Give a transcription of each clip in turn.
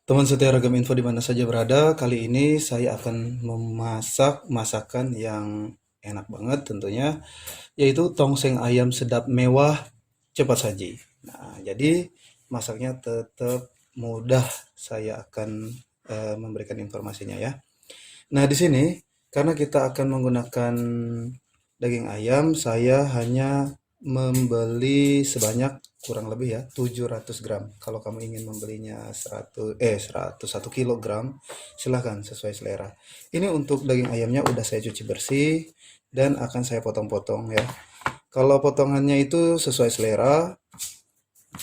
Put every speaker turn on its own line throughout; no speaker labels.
Teman setia ragam info di mana saja berada, kali ini saya akan memasak masakan yang enak banget tentunya, yaitu tongseng ayam sedap mewah cepat saji. Nah, jadi masaknya tetap mudah, saya akan memberikan informasinya ya. Nah, di sini karena kita akan menggunakan daging ayam, saya hanya membeli sebanyak kurang lebih ya 700 gram. Kalau kamu ingin membelinya 101 kilogram, silahkan sesuai selera. Ini untuk daging ayamnya udah saya cuci bersih dan akan saya potong-potong ya. Kalau potongannya itu sesuai selera,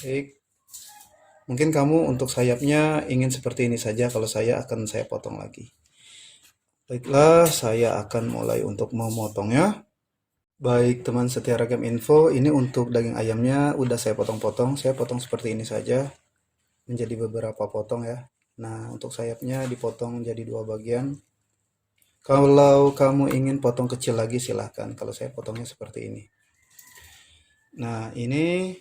baik. Mungkin kamu untuk sayapnya ingin seperti ini saja, kalau saya potong lagi. Baiklah, saya akan mulai untuk memotongnya. Baik, teman setia ragam info, ini untuk daging ayamnya udah saya potong-potong. Saya potong seperti ini saja, menjadi beberapa potong ya. Nah, untuk sayapnya dipotong jadi dua bagian. Kalau kamu ingin potong kecil lagi silahkan. Kalau saya potongnya seperti ini. Nah, ini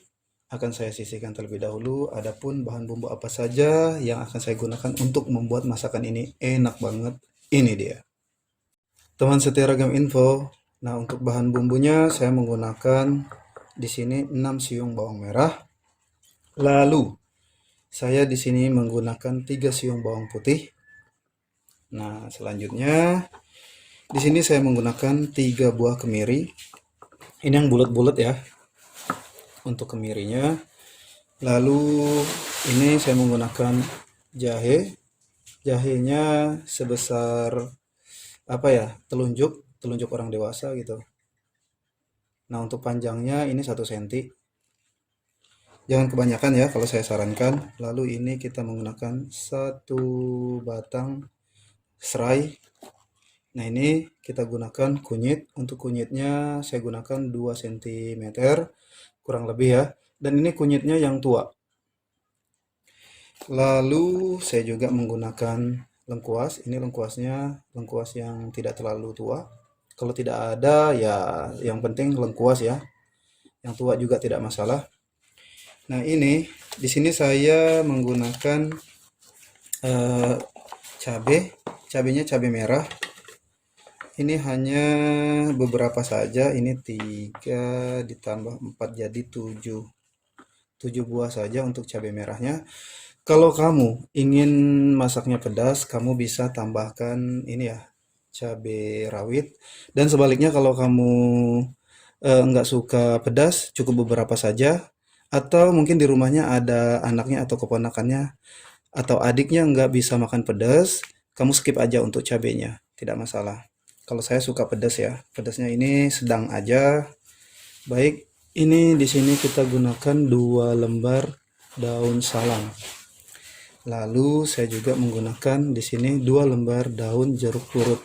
akan saya sisihkan terlebih dahulu. Adapun bahan bumbu apa saja yang akan saya gunakan untuk membuat masakan ini enak banget, ini dia. Teman setia ragam info. Nah, untuk bahan bumbunya saya menggunakan di sini 6 siung bawang merah. Lalu saya di sini menggunakan 3 siung bawang putih. Nah, selanjutnya di sini saya menggunakan 3 buah kemiri. Ini yang bulat-bulat ya untuk kemirinya. Lalu ini saya menggunakan jahe. Jahenya sebesar apa ya? telunjuk orang dewasa gitu. Nah, untuk panjangnya ini 1 cm. Jangan kebanyakan ya kalau saya sarankan. Lalu ini kita menggunakan 1 batang serai. Nah, ini kita gunakan kunyit. Untuk kunyitnya saya gunakan 2 cm kurang lebih ya. Dan ini kunyitnya yang tua. Lalu saya juga menggunakan lengkuas. Ini lengkuas yang tidak terlalu tua. Kalau tidak ada ya yang penting lengkuas ya. Yang tua juga tidak masalah. Nah, ini di sini saya menggunakan eh, cabenya cabai merah. Ini hanya beberapa saja. Ini 3 ditambah 4 jadi 7 buah saja untuk cabai merahnya. Kalau kamu ingin masaknya pedas, kamu bisa tambahkan ini ya, cabai rawit. Dan sebaliknya kalau kamu nggak suka pedas, cukup beberapa saja. Atau mungkin di rumahnya ada anaknya atau keponakannya atau adiknya nggak bisa makan pedas, kamu skip aja untuk cabenya, tidak masalah. Kalau saya suka pedas ya, pedasnya ini sedang aja. Baik, ini di sini kita gunakan 2 lembar daun salam. Lalu saya juga menggunakan di sini 2 lembar daun jeruk purut.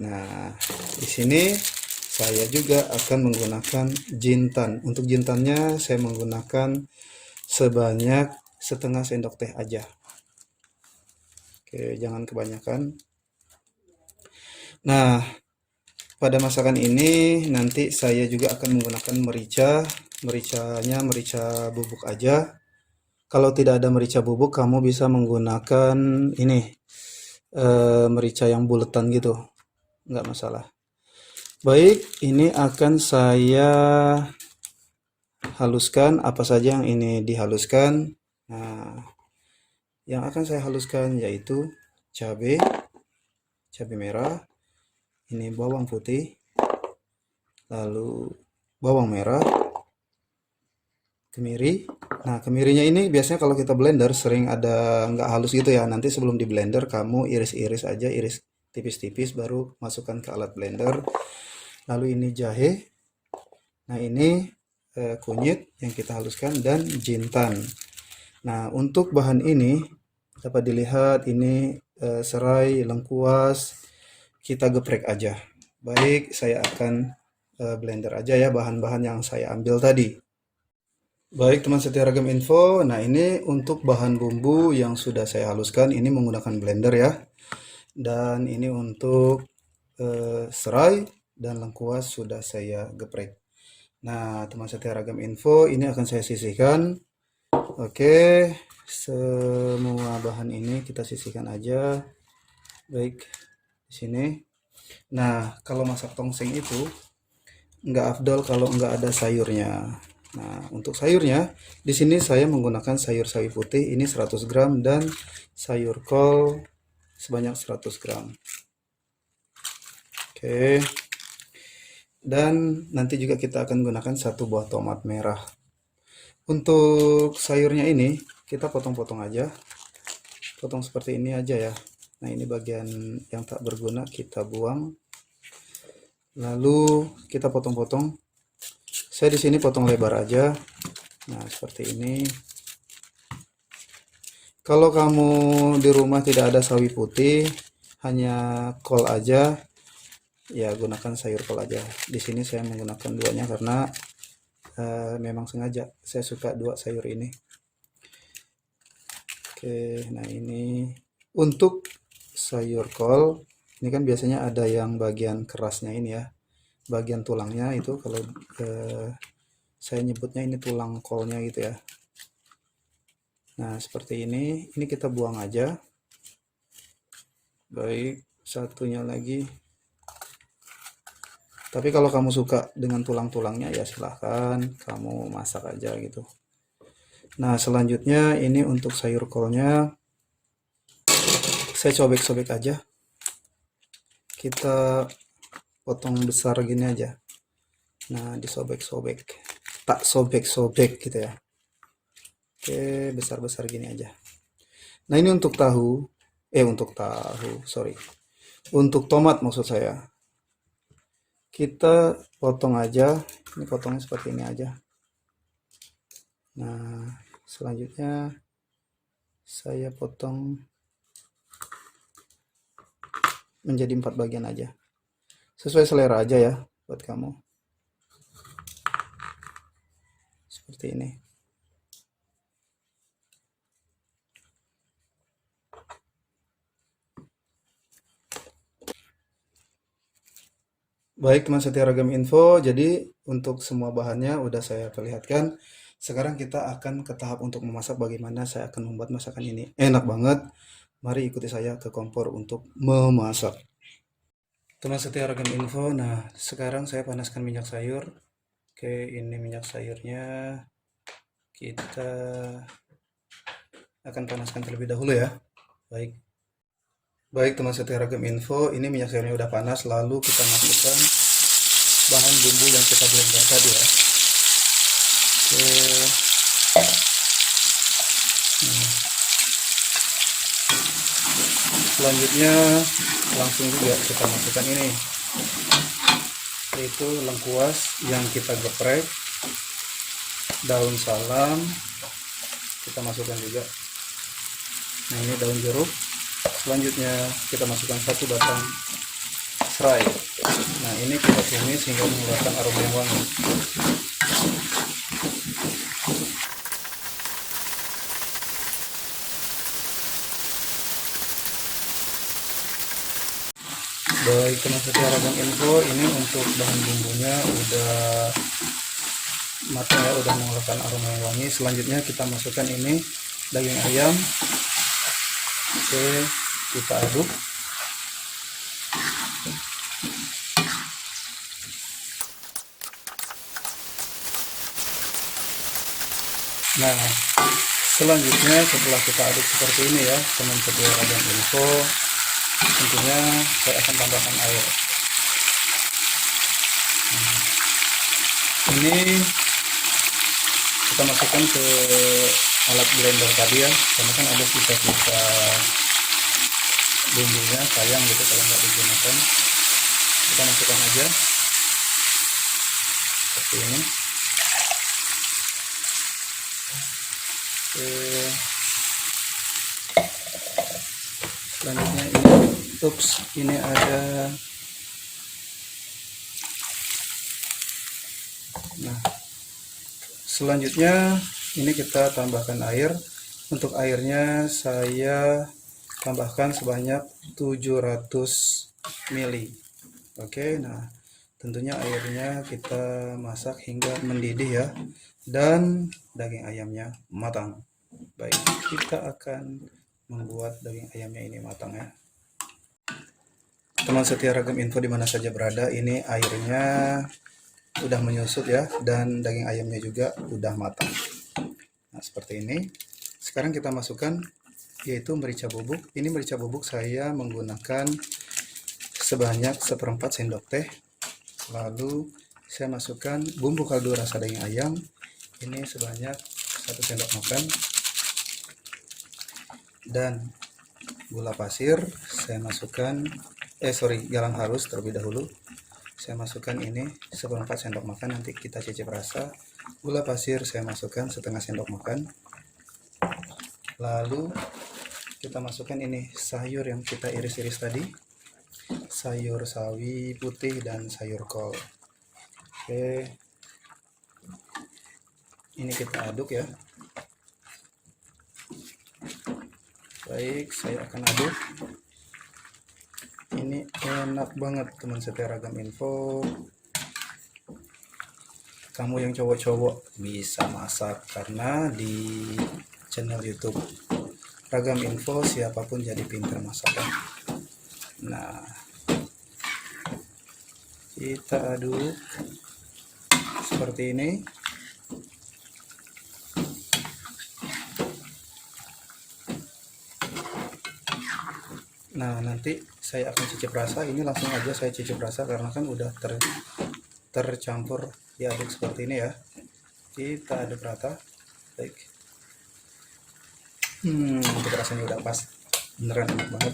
Nah, di sini saya juga akan menggunakan jintan. Untuk jintannya saya menggunakan sebanyak setengah sendok teh aja. Oke, jangan kebanyakan. Nah, pada masakan ini nanti saya juga akan menggunakan merica. Mericanya merica bubuk aja. Kalau tidak ada merica bubuk, kamu bisa menggunakan ini merica yang buletan gitu, nggak masalah. Baik, ini akan saya haluskan apa saja yang ini dihaluskan. Nah, yang akan saya haluskan yaitu cabai, cabai merah, ini bawang putih, lalu bawang merah, kemiri. Nah, kemirinya ini biasanya kalau kita blender sering ada nggak halus gitu ya. Nanti sebelum di blender kamu iris-iris aja, iris tipis-tipis baru masukkan ke alat blender. Lalu ini jahe. Nah, ini kunyit yang kita haluskan dan jintan. Nah, untuk bahan ini dapat dilihat ini serai, lengkuas, kita geprek aja. Baik, saya akan blender aja ya bahan-bahan yang saya ambil tadi. Baik teman setia ragam info, nah ini untuk bahan bumbu yang sudah saya haluskan, ini menggunakan blender ya. Dan ini untuk serai dan lengkuas sudah saya geprek. Nah teman setia ragam info, ini akan saya sisihkan. Oke, Semua bahan ini kita sisihkan aja. Baik, di sini. Nah, kalau masak tongseng itu nggak afdol kalau nggak ada sayurnya. Nah, untuk sayurnya di sini saya menggunakan sayur sawi putih ini 100 gram dan sayur kol sebanyak 100 gram. Oke. Dan nanti juga kita akan gunakan satu buah tomat merah. Untuk sayurnya ini kita potong-potong aja. Potong seperti ini aja ya. Nah, ini bagian yang tak berguna kita buang. Lalu kita potong-potong. Saya di sini potong lebar aja. Nah, seperti ini. Kalau kamu di rumah tidak ada sawi putih, hanya kol aja, ya gunakan sayur kol aja. Di sini saya menggunakan duanya karena memang sengaja saya suka dua sayur ini. Oke, nah ini untuk sayur kol, ini kan biasanya ada yang bagian kerasnya ini ya, bagian tulangnya itu kalau saya nyebutnya ini tulang kolnya gitu ya. Nah, seperti ini kita buang aja. Baik, satunya lagi. Tapi kalau kamu suka dengan tulang-tulangnya ya silahkan kamu masak aja gitu. Nah, selanjutnya ini untuk sayur kolnya saya sobek-sobek aja. Kita potong besar gini aja. Nah, disobek-sobek. Tak sobek-sobek gitu ya. Oke, besar-besar gini aja. Nah, ini untuk sorry. Untuk tomat maksud saya. Kita potong aja. Ini potongnya seperti ini aja. Nah, selanjutnya saya potong menjadi 4 bagian aja. Sesuai selera aja ya buat kamu. Seperti ini. Baik teman setia Ragam Info, jadi untuk semua bahannya udah saya perlihatkan. Sekarang kita akan ke tahap untuk memasak bagaimana saya akan membuat masakan ini. Enak banget. Mari ikuti saya ke kompor untuk memasak. Teman setia Ragam Info, nah sekarang saya panaskan minyak sayur. Oke, ini minyak sayurnya. Kita akan panaskan terlebih dahulu ya. Baik. Baik teman setia Ragam Info, ini minyak sayurnya udah panas, lalu kita masukkan bahan bumbu yang kita blender tadi ya. Oke. Nah, selanjutnya langsung juga kita masukkan ini, yaitu lengkuas yang kita geprek, daun salam kita masukkan juga. Nah, ini daun jeruk. Selanjutnya kita masukkan 1 batang serai. Nah, ini kita tumis hingga mengeluarkan aroma yang wangi. Baik teman setia Ragam Info, ini untuk bahan bumbunya udah matang ya, udah mengeluarkan aroma yang wangi. Selanjutnya kita masukkan ini daging ayam. Oke, kita aduk. Nah, selanjutnya setelah kita aduk seperti ini ya teman setia Ragam Info, tentunya saya akan tambahkan air. Ini kita masukkan ke alat blender tadi ya, karena kan ada sisa-sisa bumbunya, sayang gitu kalau nggak digunakan. Kita masukkan aja seperti ini. Oke. Selanjutnya ini ada, nah selanjutnya ini kita tambahkan air. Untuk airnya saya tambahkan sebanyak 700 ml. Oke, nah tentunya airnya kita masak hingga mendidih ya, dan daging ayamnya matang. Baik, kita akan membuat daging ayamnya ini matang ya. Teman setia Ragam Info di mana saja berada, ini airnya udah menyusut ya, dan daging ayamnya juga udah matang. Nah, seperti ini. Sekarang kita masukkan yaitu merica bubuk. Ini merica bubuk saya menggunakan sebanyak 1/4 sendok teh. Lalu saya masukkan bumbu kaldu rasa daging ayam. Ini sebanyak 1 sendok makan. Dan gula pasir saya masukkan garam halus terlebih dahulu. Saya masukkan ini 1/4 sendok makan, nanti kita cicip rasa. Gula pasir saya masukkan 1/2 sendok makan. Lalu kita masukkan ini sayur yang kita iris-iris tadi, sayur sawi putih dan sayur kol. Oke, ini kita aduk ya. Baik, saya akan aduk. Ini enak banget teman setia Ragam Info. Kamu yang cowok-cowok bisa masak, karena di channel YouTube Ragam Info siapapun jadi pintar masak ya. Nah, kita aduk seperti ini. Nah, nanti saya akan cicip rasa. Ini langsung aja saya cicip rasa karena kan udah tercampur diaduk seperti ini ya. Kita aduk rata. Baik. Untuk rasanya udah pas. Beneran enak banget.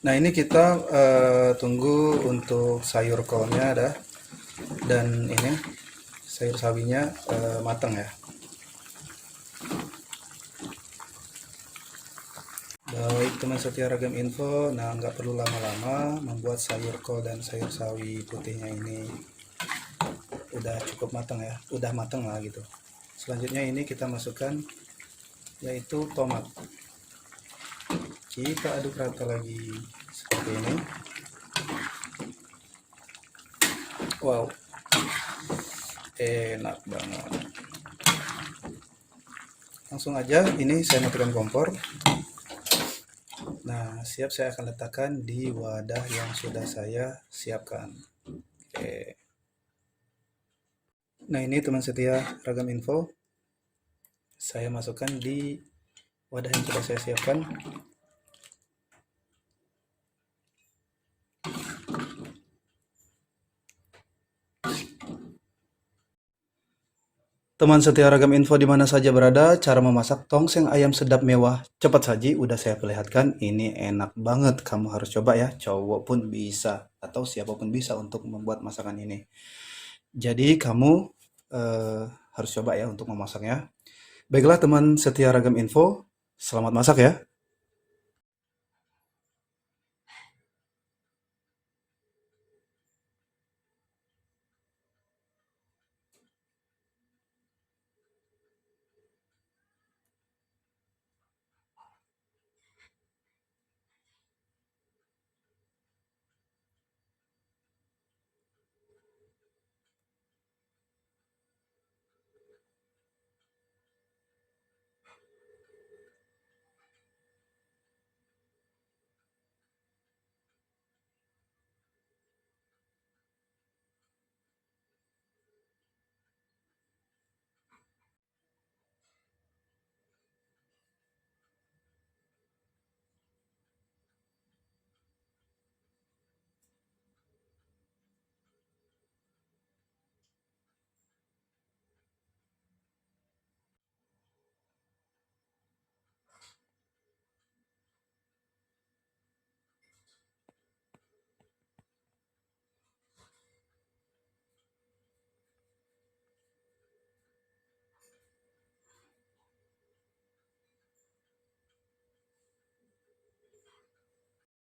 Nah, ini kita tunggu untuk sayur kolnya ada, dan ini sayur sawinya matang ya. Baik teman setia Ragam Info, nah nggak perlu lama-lama membuat sayur kol dan sayur sawi putihnya ini udah cukup matang ya, udah matang lah gitu. Selanjutnya ini kita masukkan yaitu tomat. Kita aduk rata lagi seperti ini. Wow, enak banget. Langsung aja ini saya matikan kompor. Nah, siap saya akan letakkan di wadah yang sudah saya siapkan. Oke. Nah, ini teman setia Ragam Info, saya masukkan di wadah yang sudah saya siapkan. Teman setia Ragam Info di mana saja berada, cara memasak tongseng ayam sedap mewah cepat saji udah saya perlihatkan. Ini enak banget, kamu harus coba ya. Cowok pun bisa atau siapapun bisa untuk membuat masakan ini. Jadi kamu harus coba ya untuk memasaknya. Baiklah teman setia Ragam Info, selamat masak ya.